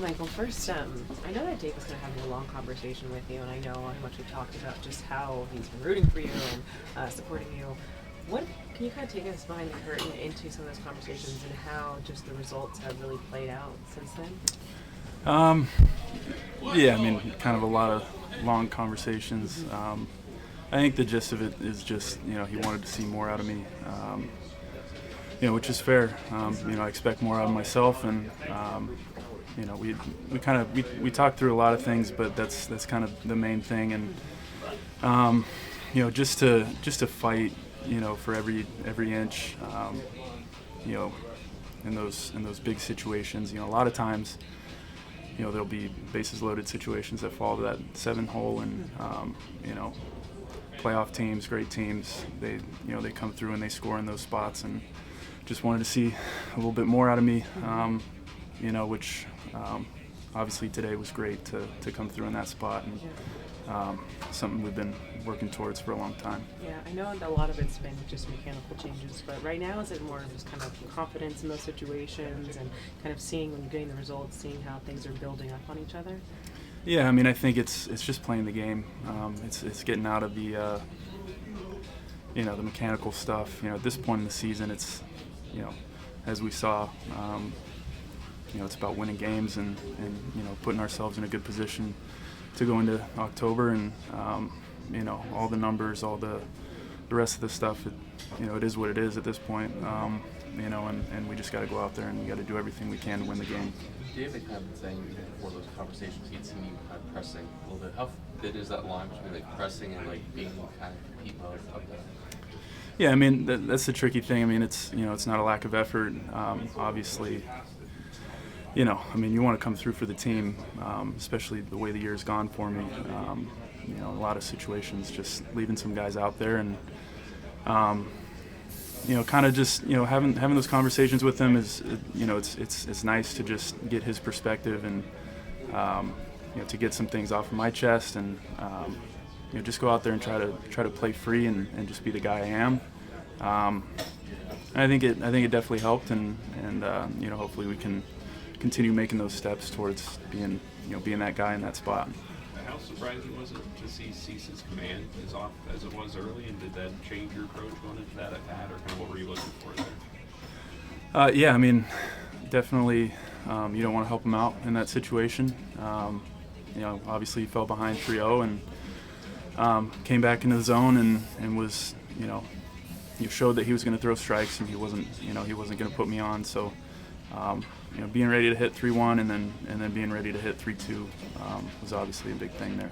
Michael, first, I know that Dave was going to have a long conversation with you, and I know how much we talked about just how he's been rooting for you and supporting you. What can you kind of take us behind the curtain into some of those conversations and how just the results have really played out since then? Yeah, I mean, kind of a lot of long conversations. I think the gist of it is just, he wanted to see more out of me, which is fair. I expect more out of myself, and we talked through a lot of things, but that's kind of the main thing, and just to fight, for every inch, in those big situations. A lot of times, there'll be bases loaded situations that fall to that 7-hole, and playoff teams, great teams, they come through and they score in those spots, and just wanted to see a little bit more out of me, which obviously today was great to come through in that spot, and something we've been working towards for a long time. Yeah, I know a lot of it's been just mechanical changes, but right now is it more just kind of confidence in those situations and kind of seeing when you're getting the results, seeing how things are building up on each other? Yeah, I mean, I think it's just playing the game. It's getting out of the the mechanical stuff. At this point in the season, it's as we saw, it's about winning games and putting ourselves in a good position to go into October, and all the numbers, all the rest of the stuff. It is what it is at this point. And we just got to go out there and we got to do everything we can to win the game. David kind of been saying even before those conversations, he'd seen you kind of pressing a little bit. How thin is that line between like pressing and like being kind of compete mode up there? Yeah, I mean that's the tricky thing. I mean it's not a lack of effort. Obviously, you want to come through for the team, especially the way the year's gone for me. A lot of situations just leaving some guys out there, and kind of just having those conversations with him is it's nice to just get his perspective and to get some things off of my chest, and just go out there and try to play free and just be the guy I am. I think it definitely helped, and hopefully we can continue making those steps towards being that guy in that spot. How surprising was it to see Cease's command as off as it was early, and did that change your approach going into that at bat, or kind of what were you looking for there? Yeah, I mean, definitely you don't want to help him out in that situation. Obviously he fell behind 3-0 and came back into the zone and was, showed that he was going to throw strikes, and he wasn't going to put me on. So, being ready to hit 3-1 and then being ready to hit 3-2 was obviously a big thing there.